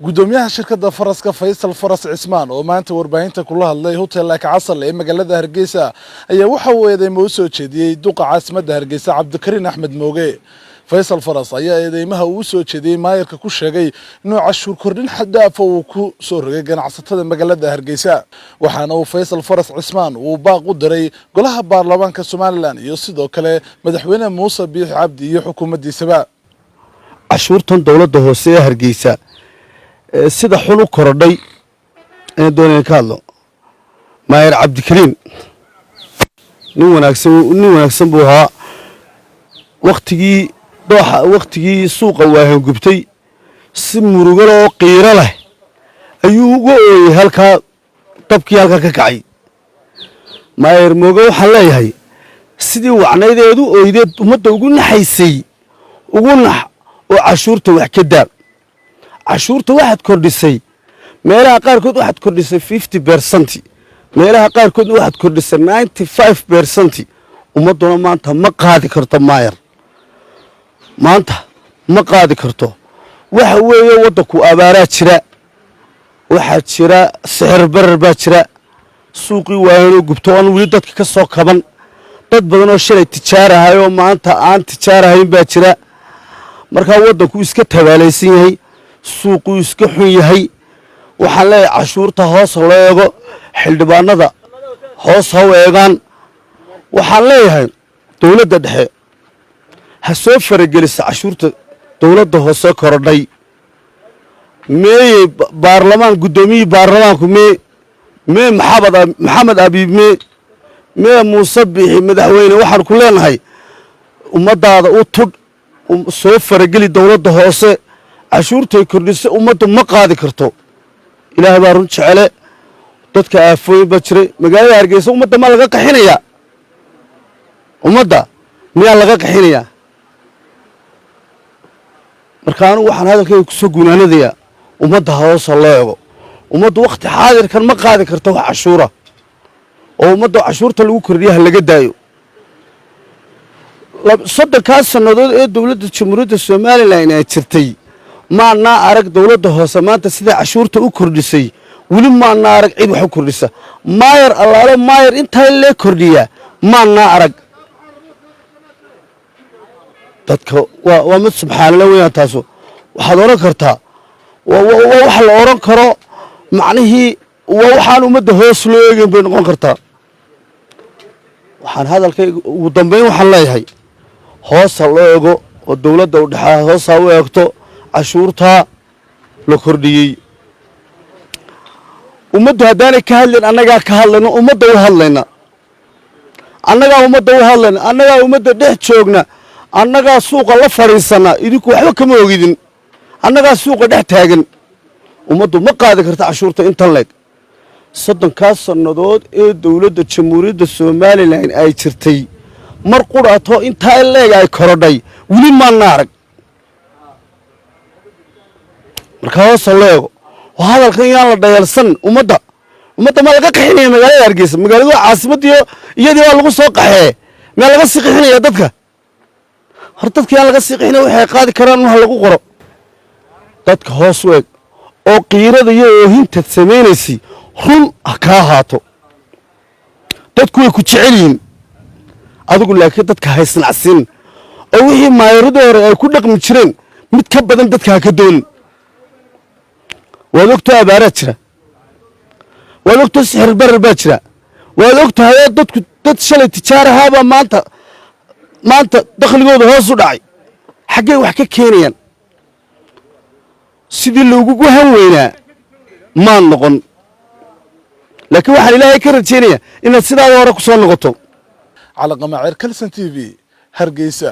gudoomiyaha shirkadda faraska Faysal Faras Cismaan oo maanta warbaahinta kula hadlay hotel Castle ee magaalada Hargeysa ayaa waxa uu eedeymo u soo jeediyay duqa caasimadda Hargeysa Cabdikariin Axmed Mooge. Faysal Faras ayaa eedeymaha uu soo jeediyay maayirka ku sheegay inuu cashuur kordhin xad dhaaf uu ku soo rogay ganacsatada magaalada Hargeysa, waxaana uu Faysal Faras Cismaan uu baaq u diray golaha baarlamaanka Somaliland iyo sidoo kale madaxweyne Muuse Biixi Cabdi iyo xukuumaddiisaba. cashuurtan dawladda hoose ee Hargeysa sida xul u korodhay ee doonayaan ka hadlo maayir Cabdikariin nin wanaagsan buu ahaa. waqtigii suuqa waahan gubtay si murugo oo qiiro leh ayuu uga ooyay halka dabkii halka ka kacay. maayir Mooge waxaan leeyahay sidii wacnaydeedu ooydeed ummadda ugu naxaysay ugu nax oo cashuurta wax ka daab. cashuurta waxaad kordhisay meelaha qaarkood waxaad kordhisay 50%, meelaha qaarkood waxaad kordhisay 95%. ummaduna maanta ma qaadi karto maayar, maanta ma qaadi karto. waxa weeye waddanku abaaraa jira, waxaa jira sicir barar baa jira, suuqii waahanoo gubto aan weli dadka ka soo kaban, dad badan oo shalay tijaarahay oo maanta aan tijaarahayn baa jira. markaa waddanku iska tabaalaysan yahay, suuqu iska xun yahay. waxaan leeyahay cashuurta hoos loo eego, xildhibaanada hoos ha u eegaan. waxaan leeyahay dawladda dhexe ha soo faragelisa cashuurta dawladda hoose korodhay. meeyey baarlamaan guddoomiyihii baarlamaanku mee maxamed abiib mee muuse biixi madaxweyne. waxaan ku leenahay ummaddaada u tudh, soo farageli dawladda hoose. cashuurtay kordhisay ummaddu ma qaadi karto. ilaahay baa run jecele. dadka aafooyin baa jiray magaalada Hargeysa. ummadda ma laga qaxinayaa? ummadda miyaa laga qaxinayaa? marka anigu waxaan hadalkayga ku soo gunaanadayaa ummadda hoosa loo eego. ummaddu wakhti xaadirkan ma qaadi karto wax cashuura, oo ummadda cashuurta lagu kordhiyaha laga daayo. 30 sannadood ee dawladda jamhuuriyadda Somaliland ay jirtay maanaa arag dawladda hoose maanta sida cashuurta u kordhisay. weli maanaa arag cid wax u kordhisa. maayar allaalo maayar intaa lee kordhiyaa maanaa arag. dadka waa mid subxaanallah weeyaan. taasu waxaad oran kartaa waa wax la oran karo macnihii waa waxaan ummadda hoos loo eegin bay noqon kartaa. waxaan hadalkayga ugu dambeyn waxaan leeyahay hoosa loo eego oo dawladda u dhexaa hoosa u eegto cashuurta la kordhiyey. ummaddu haddaanay ka hadlayn annagaa ka hadlayna, ummadda u hadlayna. annagaa ummadda dhex joogna, annagaa suuqa la fadhiisana. idinku waxba kama ogidin. annagaa suuqa dhex taagan. ummaddu ma qaadi karta cashuurta intan leeg. 30 sannadood ee dawladda jamhuuriyadda Somaliland ay jirtay mar qudhaato intaa leeg ay korodhay weli maana arag. marka hoos loo eego waa hadalkan yaan la dhayalsan. ummadda ma laga qaxinaya magaalada Hargeysa. magaaladu waa caasimadii iyadii waa lagu soo qaxee. meel laga sii qaxinaya dadka. hor dadka yaan laga sii qaxinaya waxay qaadi karaan wax lagu qoro. dadka hoos u eeg oo qiirada iyo oohinta sameynaysi run ka ahaato. dadku way ku jecel yihiin adigu, laakiin dadka haysnacsin oo wixii maayirada hore ay ku dhaqmi jireen mid ka badan dadka ka doon. waad ogtahay abaaraa jira, waad ogtahay sixir barar baa jira, waad ogtahay dadku dad shalay tijaarahaaba maanta dakhligooda hoos u dhacay. xaggee wax ka keenayaan? sidii loogu han weynaa maan noqon. laakiin waxaan ilaahay ka rajaynayaa inaad sidaada hore ku soo noqoto. على قناة كلسن TV Hargeysa.